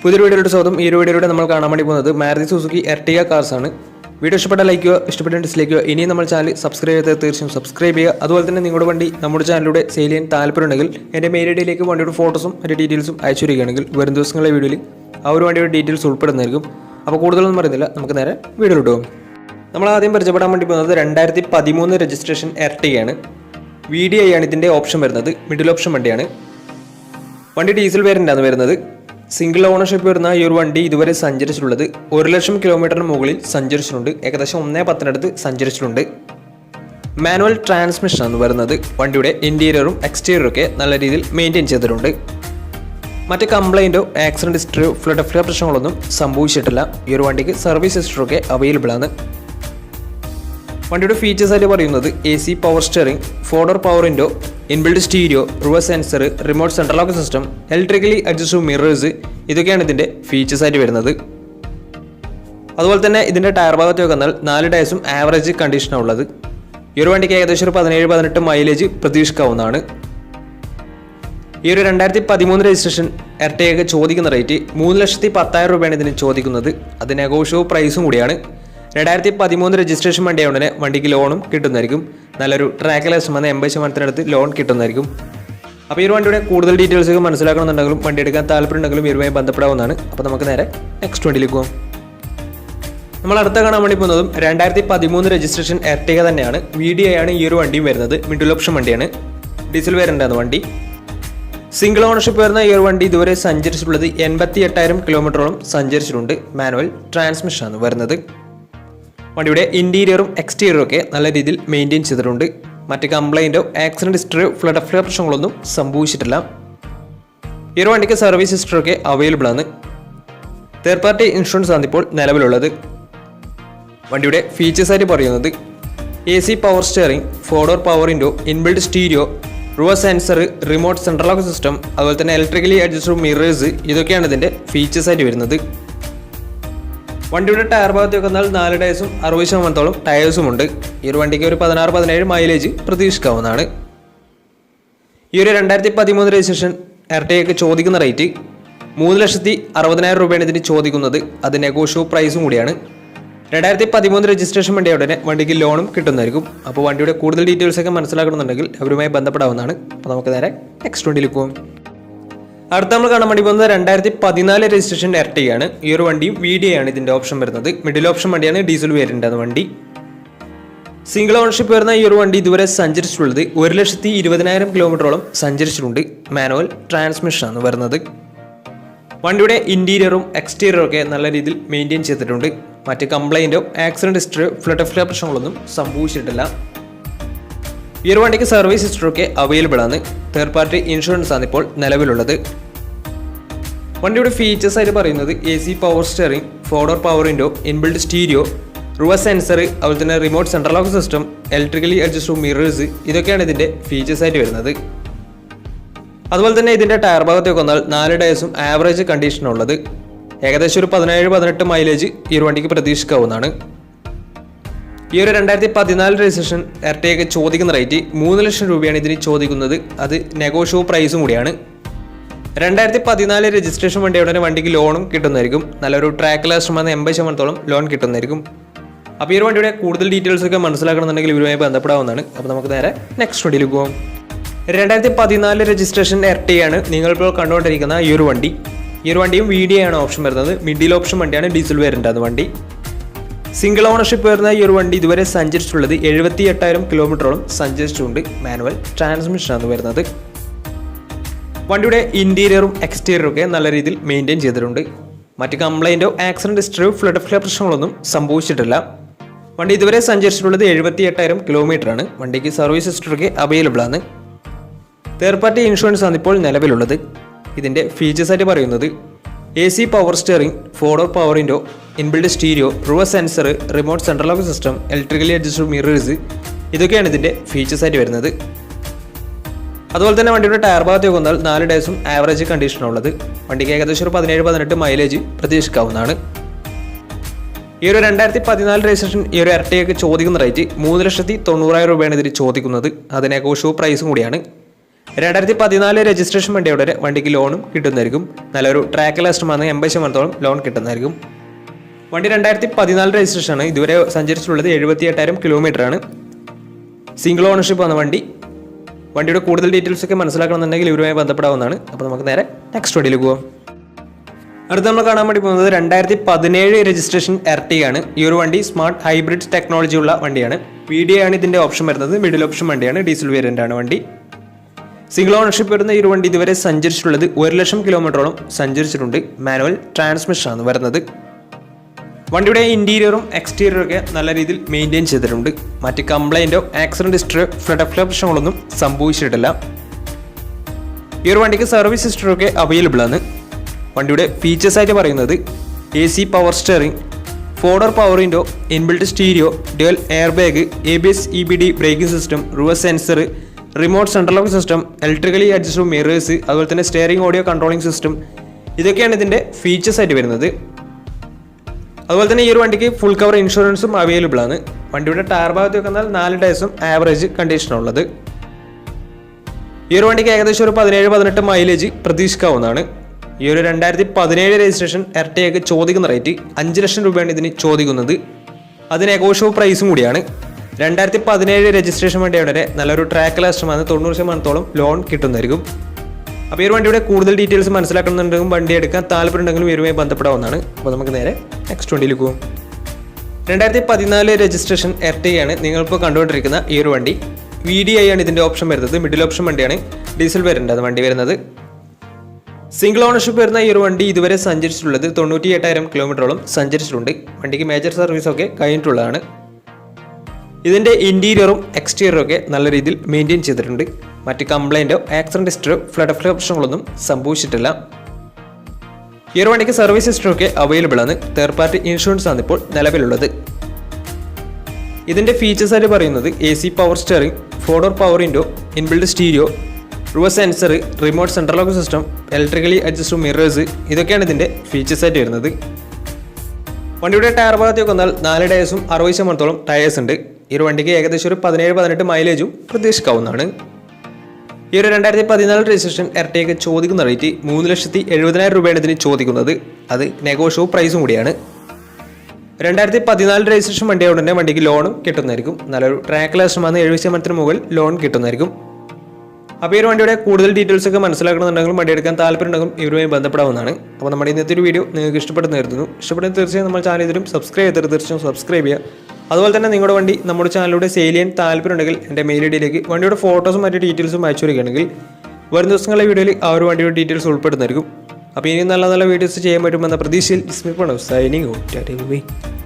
പുതിയൊരു വീഡിയോയുടെ സ്വാഗതം. ഈ ഒരു വീഡിയോയിലൂടെ നമ്മൾ കാണാൻ വേണ്ടി പോകുന്നത് മാരുതി സുസുക്കി എർട്ടിഗ കാർസ് ആണ്. വീഡിയോ ഇഷ്ടപ്പെട്ട ലൈക്ക് ചെയ്യുക, ഇഷ്ടപ്പെട്ട ഡിസ്ലൈക്ക് ചെയ്യുക. ഇനിയും നമ്മൾ ചാനൽ സബ്സ്ക്രൈബ് ചെയ്താൽ തീർച്ചയായും സബ്സ്ക്രൈബ് ചെയ്യുക. അതുപോലെ തന്നെ നിങ്ങളുടെ വണ്ടി നമ്മുടെ ചാനലിലൂടെ സെയിൽ ചെയ്യാൻ താല്പര്യമുണ്ടെങ്കിൽ എൻ്റെ മെയിൽ ഐഡിയിലേക്ക് വണ്ടിയുടെ ഫോട്ടോസും മറ്റു ഡീറ്റെയിൽസും അയച്ചു വരികയാണെങ്കിൽ വരും ദിവസങ്ങളിലെ വീഡിയോയിൽ ആ ഒരു വണ്ടിയുടെ ഡീറ്റെയിൽസ് ഉൾപ്പെടുന്നതായിരിക്കും. അപ്പോൾ കൂടുതലൊന്നും പറയുന്നില്ല, നമുക്ക് നേരെ വീഡിയോയിലോട്ട് പോകും. നമ്മൾ ആദ്യം പരിചയപ്പെടാൻ വേണ്ടി പോകുന്നത് 2013 രജിസ്ട്രേഷൻ എർട്ടിഗയാണ്. VDI ആണ് ഇതിൻ്റെ ഓപ്ഷൻ വരുന്നത്. മിഡിൽ ഓപ്ഷൻ വണ്ടിയാണ്. വണ്ടി ഡീസൽ വേരിയൻ്റാണ് വരുന്നത്. സിംഗിൾ ഓണർഷിപ്പ് വരുന്ന ഈ ഒരു വണ്ടി ഇതുവരെ സഞ്ചരിച്ചിട്ടുള്ളത് 1,00,000 കിലോമീറ്ററിന് മുകളിൽ സഞ്ചരിച്ചിട്ടുണ്ട്. ഏകദേശം 1.10 സഞ്ചരിച്ചിട്ടുണ്ട്. മാനുവൽ ട്രാൻസ്മിഷൻ ആണ് വരുന്നത്. വണ്ടിയുടെ ഇൻറ്റീരിയറും എക്സ്റ്റീരിയറും ഒക്കെ നല്ല രീതിയിൽ മെയിൻറ്റെയിൻ ചെയ്തിട്ടുണ്ട്. മറ്റ് കംപ്ലൈൻറ്റോ ആക്സിഡൻറ്റ് ഹിസ്റ്ററിയോ ഫ്ലഡ് പ്രശ്നങ്ങളൊന്നും സംഭവിച്ചിട്ടില്ല. ഈ ഒരു വണ്ടിക്ക് സർവീസ് ഹിസ്റ്ററൊക്കെ അവൈലബിൾ ആണ്. വണ്ടിയുടെ ഫീച്ചേഴ്സ് ആയിട്ട് പറയുന്നത് AC power steering, 4-door power window, inbuilt stereo, reverse sensor, remote central lock system, electrically adjustable mirrors, ഇതൊക്കെയാണ് ഇതിൻ്റെ ഫീച്ചേഴ്സ് ആയിട്ട് വരുന്നത്. അതുപോലെ തന്നെ ഇതിൻ്റെ ടയർ ഭാഗത്തേക്ക് വന്നാൽ 4 ടയർസും ആവറേജ് കണ്ടീഷനാണ് ഉള്ളത്. ഈ ഒരു വണ്ടിക്ക് ഏകദേശം ഒരു 17-18 മൈലേജ് പ്രതീക്ഷിക്കാവുന്നതാണ്. ഈ ഒരു 2013 രജിസ്ട്രേഷൻ എർട്ടിഗയ്ക്ക് ചോദിക്കുന്ന റേറ്റ് 3,10,000 രൂപയാണ് ഇതിന് ചോദിക്കുന്നത്. അത് നെഗോഷ്യബിൾ പ്രൈസും കൂടിയാണ്. 2013 രജിസ്ട്രേഷൻ വണ്ടിയായതുകൊണ്ട് തന്നെ വണ്ടിക്ക് ലോണും കിട്ടുന്നതായിരിക്കും. നല്ലൊരു ട്രാക്കിലെസ് 80% ലോൺ കിട്ടുന്നതായിരിക്കും. അപ്പോൾ ഈ ഒരു വണ്ടിയുടെ കൂടുതൽ ഡീറ്റെയിൽസ് ഒക്കെ മനസ്സിലാക്കണമെന്നുണ്ടെങ്കിലും വണ്ടി എടുക്കാൻ താല്പര്യമുണ്ടെങ്കിലും ഇവരുമായി ബന്ധപ്പെടാവുന്നതാണ്. അപ്പോൾ നമുക്ക് നേരെ നെക്സ്റ്റ് വണ്ടിയിലേക്ക് പോകാം. നമ്മൾ അടുത്ത കാണാൻ വേണ്ടി പോകുന്നതും 2013 രജിസ്ട്രേഷൻ എർട്ടിഗ തന്നെയാണ്. VDI ആണ് ഈ ഒരു വണ്ടിയും വരുന്നത്. മിഡിൽ ഓപ്ഷൻ വണ്ടിയാണ്. ഡീസൽ വേരിയൻ്റാണ് വണ്ടി. സിംഗിൾ ഓണർഷിപ്പ് വരുന്ന ഈ ഒരു വണ്ടി ഇതുവരെ സഞ്ചരിച്ചിട്ടുള്ളത് 88,000 കിലോമീറ്ററോളം സഞ്ചരിച്ചിട്ടുണ്ട്. മാനുവൽ ട്രാൻസ്മിഷൻ ആണ് വരുന്നത്. വണ്ടിയുടെ ഇൻറ്റീരിയറും എക്സ്റ്റീരിയറും ഒക്കെ നല്ല രീതിയിൽ മെയിൻറ്റെയിൻ ചെയ്തിട്ടുണ്ട്. മറ്റ് കംപ്ലൈൻറ്റോ ആക്സിഡൻറ്റ് ഹിസ്റ്ററിയോ ഫ്ലഡ് പ്രശ്നങ്ങളൊന്നും സംഭവിച്ചിട്ടില്ല. ഈ ഒരു വണ്ടിക്ക് സർവീസ് ഹിസ്റ്ററൊക്കെ അവൈലബിൾ ആണ്. തേർഡ് പാർട്ടി ഇൻഷുറൻസ് ആണ് ഇപ്പോൾ നിലവിലുള്ളത്. വണ്ടിയുടെ ഫീച്ചേഴ്സ് ആയിട്ട് പറയുന്നത് AC power steering, 4-door power window, inbuilt stereo, reverse sensor, remote central lock system, അതുപോലെ തന്നെ ഇലക്ട്രിക്കലി അഡ്ജസ്റ്റബിൾ മിറേഴ്സ്, ഇതൊക്കെയാണ് ഇതിൻ്റെ ഫീച്ചേഴ്സ് ആയിട്ട് വരുന്നത്. വണ്ടിയുടെ ടയർ ഭാഗത്തേക്ക് വന്നാൽ 4 ടയർസും 60% ടയേഴ്സും ഉണ്ട്. ഈ ഒരു വണ്ടിക്ക് ഒരു 16-17 മൈലേജ് പ്രതീക്ഷിക്കാവുന്നതാണ്. ഈ ഒരു 2013 രജിസ്ട്രേഷൻ എർട്ടിഗയ്ക്ക് ചോദിക്കുന്ന റേറ്റ് 3,60,000 രൂപയാണ് ഇതിന് ചോദിക്കുന്നത്. അത് നെഗോഷ്യബിൾ പ്രൈസും കൂടിയാണ്. 2013 രജിസ്ട്രേഷൻ വണ്ടി ഉടനെ വണ്ടിക്ക് ലോണും കിട്ടുന്നതായിരിക്കും. അപ്പോൾ വണ്ടിയുടെ കൂടുതൽ ഡീറ്റെയിൽസ് ഒക്കെ മനസ്സിലാക്കണമെന്നുണ്ടെങ്കിൽ അവരുമായി ബന്ധപ്പെടാവുന്നതാണ്. അപ്പോൾ നമുക്ക് നേരെ നെക്സ്റ്റ് വണ്ടിയിലേക്ക് പോകും. അടുത്ത നമ്മൾ കാണാൻ വേണ്ടി പോകുന്നത് 2014 രജിസ്ട്രേഷൻ എർട്ടിഗയാണ്. ഈ ഒരു വണ്ടിയും VDI ആണ് ഇതിൻ്റെ ഓപ്ഷൻ വരുന്നത്. മിഡിൽ ഓപ്ഷൻ വണ്ടിയാണ്. ഡീസൽ വേരിയൻ്റാണ് വണ്ടി. സിംഗിൾ ഓണർഷിപ്പ് വരുന്ന ഈ ഒരു വണ്ടി ഇതുവരെ സഞ്ചരിച്ചിട്ടുള്ളത് 1,20,000 കിലോമീറ്ററോളം സഞ്ചരിച്ചിട്ടുണ്ട്. മാനുവൽ ട്രാൻസ്മിഷൻ ആണ് വരുന്നത്. വണ്ടിയുടെ ഇൻറ്റീരിയറും എക്സ്റ്റീരിയറും ഒക്കെ നല്ല രീതിയിൽ മെയിൻറ്റെയിൻ ചെയ്തിട്ടുണ്ട്. മറ്റ് കംപ്ലൈൻറ്റോ ആക്സിഡൻറ്റ് ഹിസ്റ്ററിയോ ഫ്ലഡ് പ്രശ്നങ്ങളൊന്നും സംഭവിച്ചിട്ടില്ല. ഈ ഒരു വണ്ടിക്ക് സർവീസ് ഹിസ്റ്ററൊക്കെ അവൈലബിൾ ആണ്. തേർഡ് പാർട്ടി ഇൻഷുറൻസ് ആണ് ഇപ്പോൾ നിലവിലുള്ളത്. വണ്ടിയുടെ ഫീച്ചേഴ്സ് ആയിട്ട് പറയുന്നത് AC power steering, 4-door power window, inbuilt stereo, reverse sensor, അതുപോലെ തന്നെ remote central lock system, electrically adjustable mirrors, ഇതൊക്കെയാണ് ഇതിൻ്റെ ഫീച്ചേഴ്സ് ആയിട്ട് വരുന്നത്. അതുപോലെ തന്നെ ഇതിൻ്റെ ടയർ ഭാഗത്തേക്ക് വന്നാൽ 4 ടയർസും ആവറേജ് കണ്ടീഷനുള്ളത്. ഏകദേശം ഒരു 17-18 മൈലേജ് ഈ ഒരു വണ്ടിക്ക് പ്രതീക്ഷിക്കാവുന്നതാണ്. ഈ ഒരു 2014 രജിസ്ട്രേഷൻ എർട്ടിഗയ്ക്ക് ചോദിക്കുന്ന റേറ്റ് 3,00,000 രൂപയാണ് ഇതിന് ചോദിക്കുന്നത്. അത് നെഗോഷ്യബിൾ പ്രൈസും കൂടിയാണ്. 2014 രജിസ്ട്രേഷൻ വണ്ടിയുടെ വണ്ടിക്ക് ലോണും കിട്ടുന്നതായിരിക്കും. നല്ലൊരു ട്രാക്കിലെസ് 80% ലോൺ കിട്ടുന്നതായിരിക്കും. അപ്പോൾ ഈ ഒരു വണ്ടിയുടെ കൂടുതൽ ഡീറ്റെയിൽസ് ഒക്കെ മനസ്സിലാക്കണമെന്നുണ്ടെങ്കിൽ ഇവരുമായി ബന്ധപ്പെടാവുന്നതാണ്. അപ്പോൾ നമുക്ക് നേരെ നെക്സ്റ്റ് വണ്ടിയിലേക്ക് പോകാം. 2014 രജിസ്ട്രേഷൻ എർട്ടിഗയാണ് നിങ്ങളിപ്പോൾ കണ്ടുകൊണ്ടിരിക്കുന്ന ഈ ഒരു വണ്ടി. ഈ ഒരു വണ്ടിയും VDI ആണ് ഓപ്ഷൻ വരുന്നത്. മിഡിൽ ഓപ്ഷൻ വണ്ടിയാണ്. ഡീസൽ വേരിയൻ്റാണ് വണ്ടി. സിംഗിൾ ഓണർഷിപ്പ് വരുന്ന ഈ ഒരു വണ്ടി ഇതുവരെ സഞ്ചരിച്ചിട്ടുള്ളത് 78,000 കിലോമീറ്ററോളം സഞ്ചരിച്ചിട്ടുണ്ട്. മാനുവൽ ട്രാൻസ്മിഷൻ ആണ് വരുന്നത്. വണ്ടിയുടെ ഇൻറ്റീരിയറും എക്സ്റ്റീരിയറും ഒക്കെ നല്ല രീതിയിൽ മെയിൻറ്റെയിൻ ചെയ്തിട്ടുണ്ട്. മറ്റ് കംപ്ലൈൻറ്റോ ആക്സിഡൻറ്റ് ഹിസ്റ്ററിയോ ഫ്ലഡ് പ്രശ്നങ്ങളൊന്നും സംഭവിച്ചിട്ടില്ല. വണ്ടി ഇതുവരെ സഞ്ചരിച്ചിട്ടുള്ളത് 78,000 കിലോമീറ്ററാണ്. വണ്ടിക്ക് സർവീസ് ഹിസ്റ്ററൊക്കെ അവൈലബിൾ ആണ്. തേർഡ് പാർട്ടി ഇൻഷുറൻസ് ആണ് ഇപ്പോൾ നിലവിലുള്ളത്. ഇതിൻ്റെ ഫീച്ചേഴ്സ് ആയിട്ട് പറയുന്നത് AC power steering, 4-door power window, inbuilt stereo, reverse sensor, remote central lock system, electrically adjustable mirrors, ഇതൊക്കെയാണ് ഇതിൻ്റെ ഫീച്ചേഴ്സ് ആയിട്ട് വരുന്നത്. അതുപോലെ തന്നെ വണ്ടിയുടെ ടയർ ഭാഗത്തേക്ക് വന്നാൽ 4 ടയർസും ആവറേജ് കണ്ടീഷനുള്ളത്. വണ്ടിക്ക് ഏകദേശം ഒരു 17-18 മൈലേജ് പ്രതീക്ഷിക്കാവുന്നതാണ്. ഈ ഒരു 2014 രജിസ്ട്രേഷൻ ഈ ഒരു എർട്ടിഗയ്ക്ക് ചോദിക്കുന്ന റേറ്റ് 3,90,000 രൂപയാണ് ഇതിന് ചോദിക്കുന്നത്. അത് നെഗോഷ്യബിൾ പ്രൈസും കൂടിയാണ്. 2014 രജിസ്ട്രേഷൻ വണ്ടിയോടെ വണ്ടിക്ക് ലോണും കിട്ടുന്നതായിരിക്കും. നല്ലൊരു ട്രാക്ക് ലാസ്റ്റ് വന്ന് 80% ലോൺ കിട്ടുന്നതായിരിക്കും. വണ്ടി 2014 രജിസ്ട്രേഷൻ ആണ്. ഇതുവരെ സഞ്ചരിച്ചിട്ടുള്ളത് 78,000 കിലോമീറ്റർ ആണ്. സിംഗിൾ ഓണർഷിപ്പ് വന്ന വണ്ടിയുടെ കൂടുതൽ ഡീറ്റെയിൽസ് ഒക്കെ മനസ്സിലാക്കണമെന്നുണ്ടെങ്കിൽ ഇവരുമായി ബന്ധപ്പെടാവുന്നതാണ്. അപ്പോൾ നമുക്ക് നേരെ നെക്സ്റ്റ് വണ്ടിയിലേക്ക് പോകാം. അടുത്ത് നമ്മൾ കാണാൻ വേണ്ടി പോകുന്നത് 2017 രജിസ്ട്രേഷൻ എർട്ടിഗ ആണ്. ഈ ഒരു വണ്ടി സ്മാർട്ട് ഹൈബ്രിഡ് ടെക്നോളജി ഉള്ള വണ്ടിയാണ്. VDI ആണ് ഇതിന്റെ ഓപ്ഷൻ വരുന്നത്. മിഡിൽ ഓപ്ഷൻ വണ്ടിയാണ്. ഡീസൽ വേരിയന്റ് ആണ് വണ്ടി. സിംഗിൾ ഓണർഷിപ്പ് വരുന്ന ഈ ഒരു വണ്ടി ഇതുവരെ സഞ്ചരിച്ചിട്ടുള്ളത് 1,00,000 കിലോമീറ്ററോളം സഞ്ചരിച്ചിട്ടുണ്ട്. മാനുവൽ ട്രാൻസ്മിഷൻ ആണ് വരുന്നത്. വണ്ടിയുടെ ഇന്റീരിയറും എക്സ്റ്റീരിയറും ഒക്കെ നല്ല രീതിയിൽ മെയിൻറ്റെയിൻ ചെയ്തിട്ടുണ്ട്. മറ്റ് കംപ്ലൈൻറ്റോ ആക്സിഡന്റ് ഹിസ്റ്ററിയോ ഫ്ലഡ് പ്രശ്നങ്ങളൊന്നും സംഭവിച്ചിട്ടില്ല. ഈ ഒരു വണ്ടിക്ക് സർവീസ് ഹിസ്റ്ററി ഒക്കെ അവൈലബിൾ ആണ്. വണ്ടിയുടെ ഫീച്ചേഴ്സ് ആയിട്ട് പറയുന്നത് AC power steering, 4-door power window, inbuilt stereo, dual air bag, ABS EBD braking system, reverse sensor, remote central lock system, electrically adjustable mirrors, അതുപോലെ തന്നെ സ്റ്റിയറിംഗ് ഓഡിയോ കൺട്രോളിംഗ് സിസ്റ്റം. ഇതൊക്കെയാണ് ഇതിൻ്റെ features ആയിട്ട് വരുന്നത്. അതുപോലെ തന്നെ ഈ ഒരു വണ്ടിക്ക് ഫുൾ കവർ ഇൻഷുറൻസും അവൈലബിൾ ആണ്. വണ്ടിയുടെ ടയർ ഭാഗത്ത് വെന്നാൽ 4 ടയർസും ആവറേജ് കണ്ടീഷനുള്ളത്. ഈ ഒരു വണ്ടിക്ക് ഏകദേശം ഒരു 17-18 മൈലേജ് പ്രതീക്ഷിക്കാവുന്നതാണ്. ഈ ഒരു 2017 രജിസ്ട്രേഷൻ എർട്ടിഗയ്ക്ക് ചോദിക്കുന്ന റേറ്റ് 5 ലക്ഷം രൂപയാണ് ഇതിന് ചോദിക്കുന്നത്. അത് നെഗോഷ്യബിൾ പ്രൈസും കൂടിയാണ്. 2017 രജിസ്ട്രേഷൻ വണ്ടിയുടെ നല്ലൊരു ട്രാക്ക് ലാസ്റ്റമാണ്. 90% ലോൺ കിട്ടുന്നതായിരിക്കും. അപ്പോൾ ഈ ഒരു വണ്ടിയുടെ കൂടുതൽ ഡീറ്റെയിൽസ് മനസ്സിലാക്കുന്നുണ്ടെങ്കിലും വണ്ടി എടുക്കാൻ താല്പര്യമുണ്ടെങ്കിലും ഇവരുമായി ബന്ധപ്പെടാവുന്നതാണ്. അപ്പോൾ നമുക്ക് നേരെ നെക്സ്റ്റ് വണ്ടിയിലേക്ക് പോകും. 2014 രജിസ്ട്രേഷൻ എർട്ടിഗയാണ് നിങ്ങളിപ്പോൾ കണ്ടുകൊണ്ടിരിക്കുന്ന ഈ ഒരു വണ്ടി. VDI ആണ് ഇതിൻ്റെ ഓപ്ഷൻ വരുന്നത്. മിഡിൽ ഓപ്ഷൻ വണ്ടിയാണ്. ഡീസൽ വേരിയന്റ് ആണ് വണ്ടി വരുന്നത്. സിംഗിൾ ഓണർഷിപ്പ് വരുന്ന ഈ ഒരു വണ്ടി ഇതുവരെ സഞ്ചരിച്ചിട്ടുള്ളത് 98,000 കിലോമീറ്ററോളം സഞ്ചരിച്ചിട്ടുണ്ട്. വണ്ടിക്ക് മേജർ സർവീസൊക്കെ കഴിഞ്ഞിട്ടുള്ളതാണ്. ഇതിൻ്റെ ഇൻറ്റീരിയറും എക്സ്റ്റീരിയറും ഒക്കെ നല്ല രീതിയിൽ മെയിൻറ്റെയിൻ ചെയ്തിട്ടുണ്ട്. മറ്റ് കംപ്ലൈൻറ്റോ ആക്സിഡന്റ് ഹിസ്റ്ററിയോ ഫ്ലഡ് പ്രശ്നങ്ങളൊന്നും സംഭവിച്ചിട്ടില്ല. ഈ ഒരു വണ്ടിക്ക് സർവീസ് ഹിസ്റ്ററി ഒക്കെ അവൈലബിൾ ആണ്. തേർഡ് പാർട്ടി ഇൻഷുറൻസ് ആണ് ഇപ്പോൾ നിലവിലുള്ളത്. ഇതിൻ്റെ ഫീച്ചേഴ്സ് ആയിട്ട് പറയുന്നത് AC power steering, 4-door power window, inbuilt stereo, reverse sensor, remote central lock system, electrically adjustable mirrors. ഇതൊക്കെയാണ് ഇതിൻ്റെ ഫീച്ചേഴ്സ് ആയിട്ട് വരുന്നത്. വണ്ടിയുടെ ടയർ ഭാഗത്തേക്ക് വന്നാൽ 4 ടയേഴ്സും 60% ടയേഴ്സ് ഉണ്ട്. ഈ ഒരു വണ്ടിക്ക് ഏകദേശം ഒരു 17-18 മൈലേജും പ്രതീക്ഷിക്കാവുന്നതാണ്. ഈ ഒരു 2014 രജിസ്ട്രേഷൻ എർട്ടിഗയ്ക്ക് ചോദിക്കുന്ന റേറ്റ് 3,70,000 രൂപയാണ് ഇതിന് ചോദിക്കുന്നത്. അത് നെഗോഷ്യബിൾ പ്രൈസും കൂടിയാണ്. 2014 രജിസ്ട്രേഷൻ വണ്ടിയോടെ തന്നെ വണ്ടിക്ക് ലോണും കിട്ടുന്നതായിരിക്കും. നല്ലൊരു ട്രാക്ക് ലാസ്റ്റ് വന്ന് 70% മുകളിൽ ലോൺ കിട്ടുന്നതായിരിക്കും. അപ്പോൾ ഈ ഒരു വണ്ടിയുടെ കൂടുതൽ ഡീറ്റെയിൽസ് ഒക്കെ മനസ്സിലാക്കണമെന്നുണ്ടെങ്കിലും വണ്ടി എടുക്കാൻ താല്പര്യമുണ്ടെങ്കിലും ഇവരുമായി ബന്ധപ്പെടാവുന്നതാണ്. അപ്പോൾ നമ്മുടെ ഇന്നത്തെ ഒരു വീഡിയോ നിങ്ങൾക്ക് ഇഷ്ടപ്പെടുന്ന കരുതുന്നു. ഇഷ്ടപ്പെടുന്ന തീർച്ചയായും നമ്മൾ ചാനൽ ഇതിലും സബ്സ്ക്രൈബ് ചെയ്തിട്ട് തീർച്ചയായും സബ്സ്ക്രൈബ് ചെയ്യുക. അതുപോലെ തന്നെ നിങ്ങളുടെ വണ്ടി നമ്മുടെ ചാനലിലൂടെ സെയിൽ ചെയ്യാൻ താല്പര്യമുണ്ടെങ്കിൽ എൻ്റെ മെയിൽ ഐഡിയിലേക്ക് വണ്ടിയുടെ ഫോട്ടോസും മറ്റു ഡീറ്റെയിൽസും അയച്ചു വരികയാണെങ്കിൽ വരും ദിവസങ്ങളിലെ വീഡിയോയിൽ ആ ഒരു വണ്ടിയുടെ ഡീറ്റെയിൽസ് ഉൾപ്പെടുന്നതായിരിക്കും. അപ്പോൾ ഇനിയും നല്ല നല്ല വീഡിയോസ് ചെയ്യാൻ പറ്റുമെന്ന പ്രതീക്ഷയിൽ സൈനിങ് ഔട്ട്.